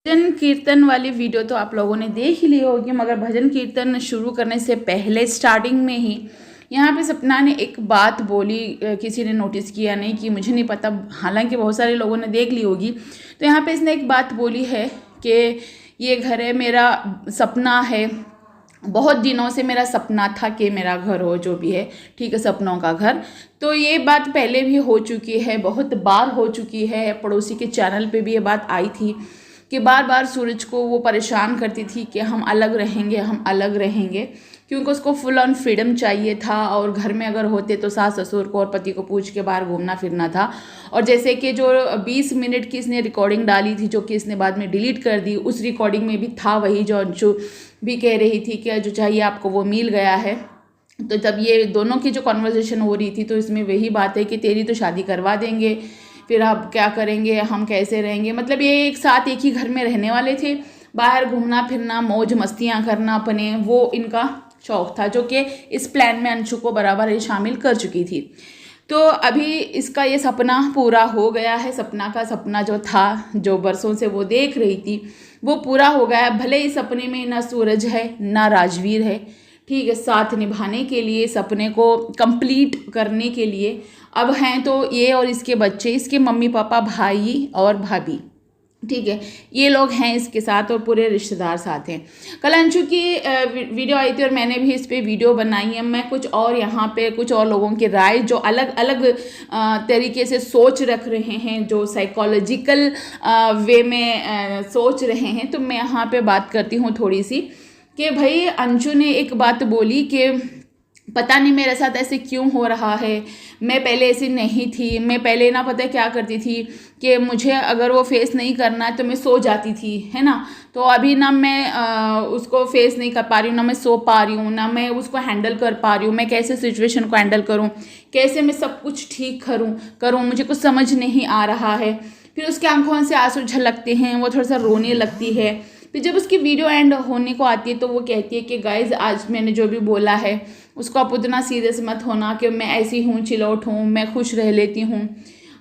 भजन कीर्तन वाली वीडियो तो आप लोगों ने देख ही ली होगी, मगर भजन कीर्तन शुरू करने से पहले स्टार्टिंग में ही यहाँ पे सपना ने एक बात बोली। किसी ने नोटिस किया नहीं कि मुझे नहीं पता, हालांकि बहुत सारे लोगों ने देख ली होगी। तो यहाँ पे इसने एक बात बोली है कि ये घर है, मेरा सपना है, बहुत दिनों से मेरा सपना था कि मेरा घर हो, जो भी है ठीक है, सपनों का घर। तो ये बात पहले भी हो चुकी है, बहुत बार हो चुकी है। पड़ोसी के चैनल पे भी ये बात आई थी कि बार बार सूरज को वो परेशान करती थी कि हम अलग रहेंगे, हम अलग रहेंगे, क्योंकि उसको फुल ऑन फ्रीडम चाहिए था। और घर में अगर होते तो सास ससुर को और पति को पूछ के बाहर घूमना फिरना था। और जैसे कि जो 20 मिनट की इसने रिकॉर्डिंग डाली थी, जो कि इसने बाद में डिलीट कर दी, उस रिकॉर्डिंग में भी था वही जो अंशु भी कह रही थी कि जो चाहिए आपको वो मिल गया है। तो जब ये दोनों की जो कॉन्वर्जेसन हो रही थी, तो इसमें वही बात है कि तेरी तो शादी करवा देंगे, फिर आप क्या करेंगे, हम कैसे रहेंगे। मतलब ये एक साथ एक ही घर में रहने वाले थे, बाहर घूमना फिरना, मौज मस्तियाँ करना अपने, वो इनका शौक था, जो कि इस प्लान में अंशु को बराबर ही शामिल कर चुकी थी। तो अभी इसका ये सपना पूरा हो गया है। सपना का सपना जो था, जो बरसों से वो देख रही थी, वो पूरा हो गया है। भले इस सपने में ना सूरज है ना राजवीर है, ठीक है, साथ निभाने के लिए, सपने को कंप्लीट करने के लिए अब हैं तो ये और इसके बच्चे, इसके मम्मी पापा, भाई और भाभी, ठीक है, ये लोग हैं इसके साथ, और पूरे रिश्तेदार साथ हैं। कल अंशु की वीडियो आई थी और मैंने भी इस पर वीडियो बनाई है। मैं कुछ और यहाँ पे कुछ और लोगों की राय जो अलग अलग तरीके से सोच रख रहे हैं, जो साइकोलॉजिकल वे में सोच रहे हैं, तो मैं यहाँ पे बात करती हूँ थोड़ी सी कि भाई अंशु ने एक बात बोली कि पता नहीं मेरे साथ ऐसे क्यों हो रहा है, मैं पहले ऐसी नहीं थी, मैं पहले ना पता क्या करती थी कि मुझे अगर वो फेस नहीं करना है तो मैं सो जाती थी, है ना। तो अभी ना मैं उसको फेस नहीं कर पा रही हूँ, ना मैं सो पा रही हूँ, ना मैं उसको हैंडल कर पा रही हूँ। मैं कैसे सिचुएशन को हैंडल करूँ, कैसे मैं सब कुछ ठीक करूँ, मुझे कुछ समझ नहीं आ रहा है। फिर उसकी आंखों से आंसू झलकते हैं, वो थोड़ा सा रोने लगती है। फिर जब उसकी वीडियो एंड होने को आती है तो वो कहती है कि गाइज आज मैंने जो भी बोला है उसको आप उतना सीरियस मत होना, कि मैं ऐसी हूँ, चिलौट हूँ, मैं खुश रह लेती हूँ।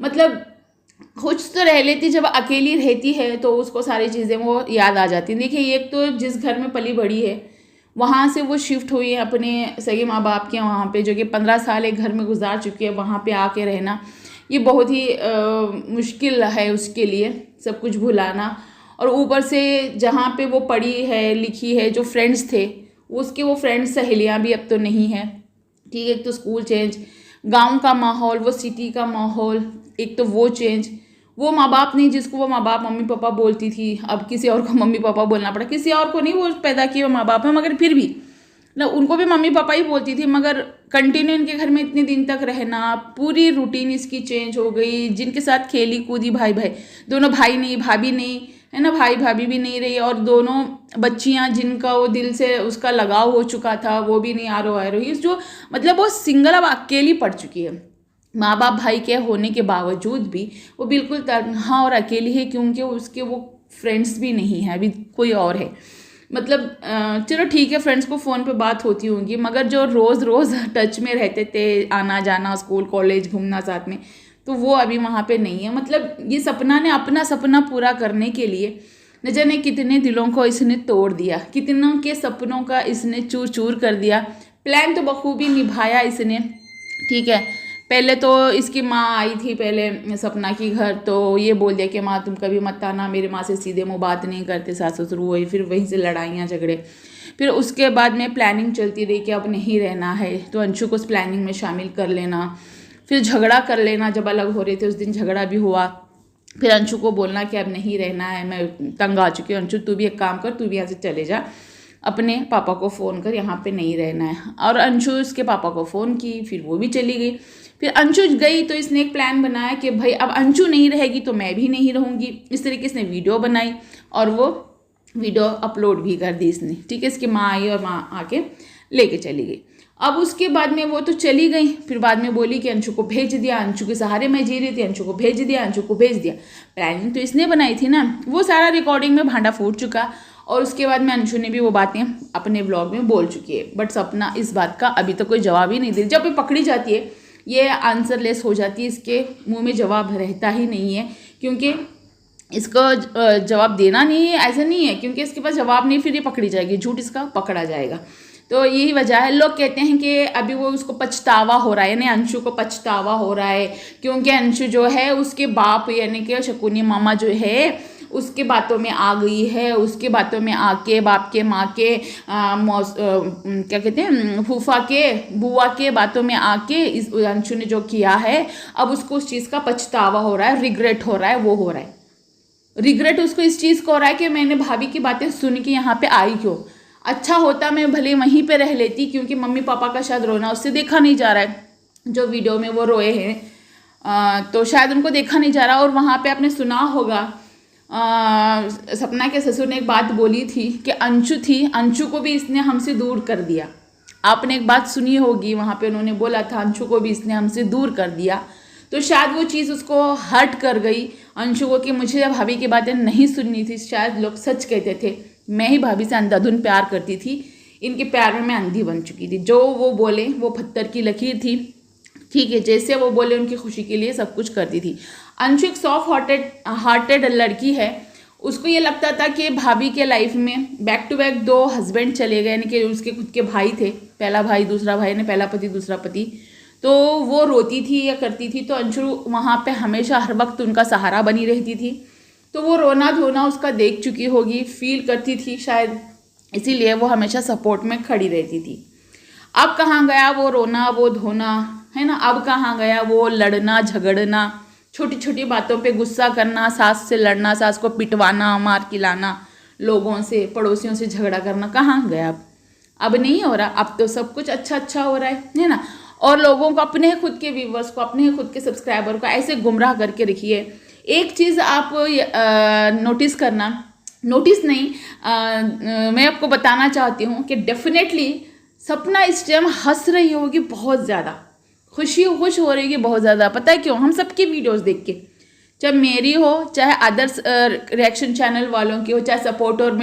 मतलब खुश तो रह लेती, जब अकेली रहती है तो उसको सारी चीज़ें वो याद आ जाती हैं। देखिए, एक तो जिस घर में पली बड़ी है, वहाँ से वो शिफ्ट हुई है अपने सगे माँ बाप के वहाँ पे, जो कि 15 साल एक घर में गुजार चुकी है, वहाँ पे आके रहना ये बहुत ही मुश्किल है उसके लिए, सब कुछ भुलाना। और ऊपर से जहाँ पे वो पढ़ी है लिखी है, जो फ्रेंड्स थे उसके, वो फ्रेंड्स सहेलियाँ भी अब तो नहीं है, ठीक है। एक तो स्कूल चेंज, गांव का माहौल, वो सिटी का माहौल, एक तो वो चेंज, वो माँ बाप नहीं जिसको वो माँ बाप मम्मी पापा बोलती थी, अब किसी और को मम्मी पापा बोलना पड़ा। किसी और को नहीं, वो पैदा किए माँ बाप है, मगर फिर भी ना उनको भी मम्मी पापा ही बोलती थी। मगर कंटिन्यू इनके घर में इतने दिन तक रहना, पूरी रूटीन इसकी चेंज हो गई। जिनके साथ खेली कूदी, भाई भाई दोनों, भाई नहीं भाभी नहीं, है ना, भाई भाभी भी नहीं रही, और दोनों बच्चियां जिनका वो दिल से उसका लगाव हो चुका था वो भी नहीं आ रही, जो मतलब वो सिंगल अब अकेली पड़ चुकी है। माँ बाप भाई के होने के बावजूद भी वो बिल्कुल तन्हा और अकेली है, क्योंकि उसके वो फ्रेंड्स भी नहीं है, अभी कोई और है। मतलब चलो ठीक है, फ्रेंड्स को फ़ोन पे बात होती होंगी, मगर जो रोज़ रोज़ टच में रहते थे, आना जाना, स्कूल कॉलेज घूमना साथ में, तो वो अभी वहाँ पे नहीं है। मतलब ये सपना ने अपना सपना पूरा करने के लिए न जाने कितने दिलों को इसने तोड़ दिया, कितनों के सपनों का इसने चूर चूर कर दिया। प्लान तो बखूबी निभाया इसने, ठीक है। पहले तो इसकी माँ आई थी पहले सपना की घर, तो ये बोल दिया कि माँ तुम कभी मत आना, मेरी माँ से सीधे मुँह बात नहीं करते सास ससुर हुए। फिर वहीं से लड़ाइयाँ झगड़े। फिर उसके बाद में प्लानिंग चलती रही कि अब नहीं रहना है, तो अंशु को उस प्लानिंग में शामिल कर लेना, फिर झगड़ा कर लेना। जब अलग हो रहे थे उस दिन झगड़ा भी हुआ। फिर अंशु को बोलना कि अब नहीं रहना है, मैं तंग आ चुकी हूँ, अंशु तू भी एक काम कर, तू भी यहाँ से चले जा, अपने पापा को फ़ोन कर, यहाँ पे नहीं रहना है। और अंशु उसके पापा को फ़ोन की, फिर वो भी चली गई। फिर अंशु गई तो इसने एक प्लान बनाया कि भाई अब अंशु नहीं रहेगी तो मैं भी नहीं रहूँगी। इस तरीके से वीडियो बनाई और वो वीडियो अपलोड भी कर दी इसने, ठीक है। इसकी माँ आई और माँ आके लेके चली गई। अब उसके बाद में वो तो चली गई, फिर बाद में बोली कि अंशु को भेज दिया, अंशु के सहारे मैं जी रही थी, अंशु को भेज दिया, अंशु को भेज दिया। प्लानिंग तो इसने बनाई थी ना, वो सारा रिकॉर्डिंग में भांडा फूट चुका। और उसके बाद में अंशु ने भी वो बातें अपने ब्लॉग में बोल चुकी है, बट सपना इस बात का अभी तक कोई जवाब ही नहीं दे। जब ये पकड़ी जाती है ये आंसरलेस हो जाती है, इसके मुंह में जवाब रहता ही नहीं है, क्योंकि इसको जवाब देना नहीं है, ऐसा नहीं है, क्योंकि इसके पास जवाब नहीं, फिर ये पकड़ी जाएगी, झूठ इसका पकड़ा जाएगा। तो यही वजह है। लोग कहते हैं कि अभी वो उसको पछतावा हो रहा है, यानी अंशु को पछतावा हो रहा है, क्योंकि अंशु जो है उसके बाप यानी कि शकुनी मामा जो है उसके बातों में आ गई है, उसके बातों में आके बाप के माँ के क्या कहते हैं फूफा के बुआ के बातों में आके इस अंशु ने जो किया है, अब उसको उस चीज़ का पछतावा हो रहा है, रिग्रेट हो रहा है, वो हो रहा है। रिग्रेट उसको इस चीज़ को हो रहा है कि मैंने भाभी की बातें सुन के यहाँ पे आई क्यों। अच्छा होता मैं भले वहीं पे रह लेती, क्योंकि मम्मी पापा का शायद रोना उससे देखा नहीं जा रहा है, जो वीडियो में वो रोए हैं तो शायद उनको देखा नहीं जा रहा। और वहाँ पे आपने सुना होगा सपना के ससुर ने एक बात बोली थी कि अंशु थी, अंशु को भी इसने हमसे दूर कर दिया। आपने एक बात सुनी होगी, वहाँ पे उन्होंने बोला था अंशु को भी इसने हमसे दूर कर दिया। तो शायद वो चीज़ उसको हर्ट कर गई अंशु को कि मुझे भाभी की बातें नहीं सुननी थी। शायद लोग सच कहते थे, मैं ही भाभी से अंधाधुन प्यार करती थी, इनके प्यार में मैं अंधी बन चुकी थी। जो वो बोले वो पत्थर की लकीर थी, ठीक है, जैसे वो बोले उनकी खुशी के लिए सब कुछ करती थी। अंशु एक सॉफ्ट हार्टेड लड़की है। उसको ये लगता था कि भाभी के लाइफ में बैक टू बैक 2 हस्बैंड चले गए, यानी कि उसके खुद के भाई थे, पहला भाई दूसरा भाई ने पहला पति दूसरा पति, तो वो रोती थी या करती थी, तो अंशु वहाँ पे हमेशा हर वक्त उनका सहारा बनी रहती थी। तो वो रोना धोना उसका देख चुकी होगी, फील करती थी शायद, इसीलिए वो हमेशा सपोर्ट में खड़ी रहती थी। अब कहाँ गया वो रोना वो धोना, है ना। अब कहाँ गया वो लड़ना झगड़ना, छोटी छोटी बातों पे गुस्सा करना, सास से लड़ना, सास को पिटवाना, मार खिलाना, लोगों से पड़ोसियों से झगड़ा करना, कहाँ गया अब नहीं हो रहा। अब तो सब कुछ अच्छा अच्छा हो रहा है ना। और लोगों को, अपने खुद के व्यूवर्स को, अपने खुद के सब्सक्राइबर को ऐसे गुमराह करके रखिए। एक चीज़ आप नोटिस करना, नोटिस नहीं मैं आपको बताना चाहती हूँ कि डेफिनेटली सपना इस टाइम हंस रही होगी, बहुत ज़्यादा खुश हो रही है, बहुत ज़्यादा। पता है क्यों? हम सबकी वीडियोस देख के, चाहे मेरी हो चाहे अदर्स रिएक्शन चैनल वालों की हो, चाहे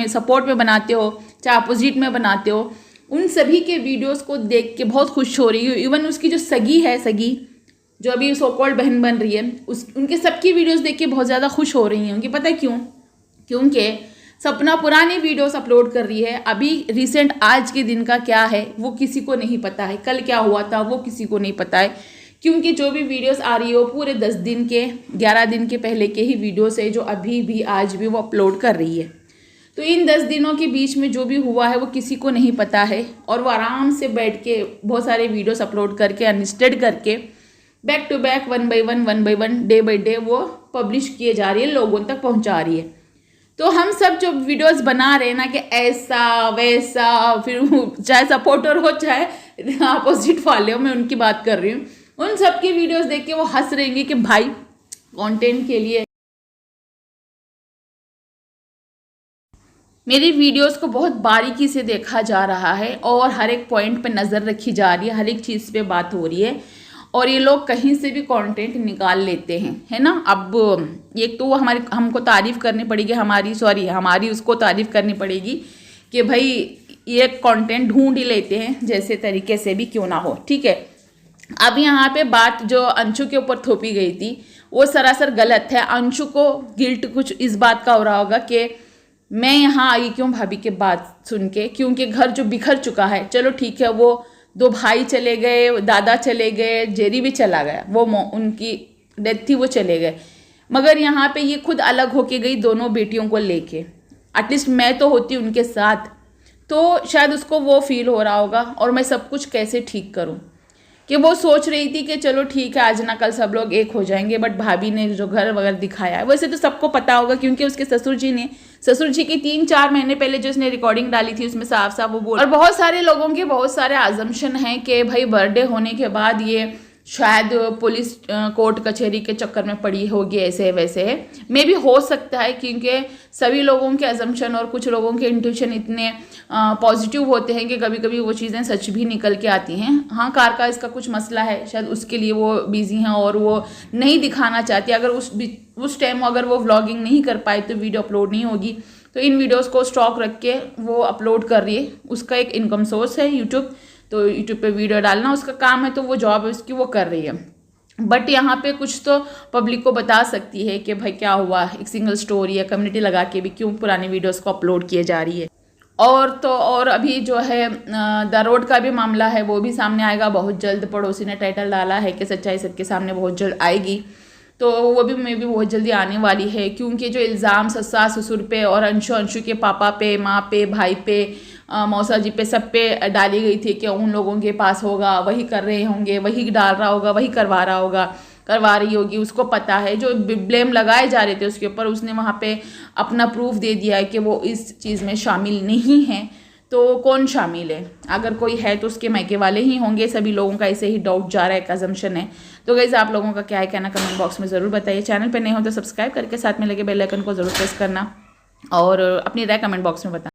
सपोर्ट में बनाते हो, चाहे अपोजिट में बनाते हो, उन सभी के वीडियोस को देख के बहुत खुश हो रही हूँ। इवन उसकी जो सगी जो अभी सो कॉल्ड बहन बन रही है, उनके सबकी वीडियोस देख के बहुत ज़्यादा खुश हो रही होंगी। पता है क्यों? क्योंकि सपना पुरानी वीडियोस अपलोड कर रही है। अभी रिसेंट आज के दिन का क्या है वो किसी को नहीं पता है, कल क्या हुआ था वो किसी को नहीं पता है, क्योंकि जो भी वीडियोस आ रही है वो पूरे 10 दिन के 11 दिन के पहले के ही वीडियोस है, जो अभी भी आज भी वो अपलोड कर रही है। तो इन 10 दिनों के बीच में जो भी हुआ है वो किसी को नहीं पता है, और वो आराम से बैठ के बहुत सारे वीडियोस अपलोड करके अनलिस्टेड करके back to back 1 by 1 day by day वो पब्लिश किए जा रही है, लोगों तक पहुंचा रही है। तो हम सब जो वीडियोस बना रहे हैं ना कि ऐसा वैसा, फिर चाहे सपोर्टर हो चाहे अपोजिट वाले हो, मैं उनकी बात कर रही हूँ, उन सब की वीडियोस देख के वो हंस रहेंगे कि भाई कंटेंट के लिए मेरी वीडियोस को बहुत बारीकी से देखा जा रहा है, और हर एक पॉइंट पे नज़र रखी जा रही है, हर एक चीज़ पे बात हो रही है, और ये लोग कहीं से भी कंटेंट निकाल लेते हैं, है ना। अब एक तो वो हमको तारीफ़ करनी पड़ेगी, हमारी उसको तारीफ़ करनी पड़ेगी कि भाई ये कंटेंट ढूंढ ही लेते हैं, जैसे तरीके से भी क्यों ना हो, ठीक है। अब यहाँ पे बात जो अंशु के ऊपर थोपी गई थी वो सरासर गलत है। अंशु को गिल्ट कुछ इस बात का हो रहा होगा कि मैं यहाँ आई क्यों भाभी के बात सुन के, क्योंकि घर जो बिखर चुका है, चलो ठीक है, वो 2 भाई चले गए, दादा चले गए, जेरी भी चला गया, वो उनकी डेथ थी वो चले गए, मगर यहाँ पे ये खुद अलग होके गई दोनों बेटियों को लेके। एटलीस्ट मैं तो होती उनके साथ, तो शायद उसको वो फील हो रहा होगा, और मैं सब कुछ कैसे ठीक करूँ, कि वो सोच रही थी कि चलो ठीक है आज ना कल सब लोग एक हो जाएंगे। बट भाभी ने जो घर वगैरह दिखाया है, वैसे तो सबको पता होगा, क्योंकि उसके ससुर जी की 3-4 महीने पहले जो उसने रिकॉर्डिंग डाली थी उसमें साफ साफ वो बोल। और बहुत सारे लोगों के बहुत सारे अजम्पशन हैं कि भाई बर्थडे होने के बाद ये शायद पुलिस कोर्ट कचहरी के चक्कर में पड़ी होगी, ऐसे वैसे है, मे भी हो सकता है, क्योंकि सभी लोगों के अजम्पशन और कुछ लोगों के इंट्यूशन इतने पॉजिटिव होते हैं कि कभी कभी वो चीज़ें सच भी निकल के आती हैं। हाँ, कार का इसका कुछ मसला है, शायद उसके लिए वो बिजी हैं और वो नहीं दिखाना चाहती। अगर उस टाइम अगर वो व्लॉगिंग नहीं कर पाए तो वीडियो अपलोड नहीं होगी, तो इन वीडियोज़ को स्टॉक रख के वो अपलोड कर रही है। उसका एक इनकम सोर्स है यूट्यूब, तो यूट्यूब पे वीडियो डालना उसका काम है, तो वो जॉब है उसकी, वो कर रही है। बट यहाँ पे कुछ तो पब्लिक को बता सकती है कि भाई क्या हुआ, एक सिंगल स्टोरी या कम्युनिटी लगा के भी क्यों पुरानी वीडियोस को अपलोड किए जा रही है। और तो और अभी जो है द रोड का भी मामला है, वो भी सामने आएगा बहुत जल्द। पड़ोसी ने टाइटल डाला है कि सच्चाई सबके सामने बहुत जल्द आएगी, तो वो भी मे भी बहुत जल्दी आने वाली है। क्योंकि जो इल्ज़ाम सास ससुर पे और अंशु के पापा पे, माँ पे, भाई पे, मौसा जी पे, सब पे डाली गई थी कि उन लोगों के पास होगा, वही कर रहे होंगे, वही डाल रहा होगा, वही करवा रहा होगा, करवा रही होगी, उसको पता है। जो ब्लेम लगाए जा रहे थे उसके ऊपर, उसने वहाँ पे अपना प्रूफ दे दिया है कि वो इस चीज़ में शामिल नहीं है। तो कौन शामिल है? अगर कोई है तो उसके मायके वाले ही होंगे। सभी लोगों का ऐसे ही डाउट जा रहा है, एक अजम्पशन है। तो गाइस आप लोगों का क्या है कहना कमेंट बॉक्स में ज़रूर बताइए। चैनल पे नए हो तो सब्सक्राइब करके साथ में लगे बेल आइकन को ज़रूर प्रेस करना और अपनी राय कमेंट बॉक्स में बताना।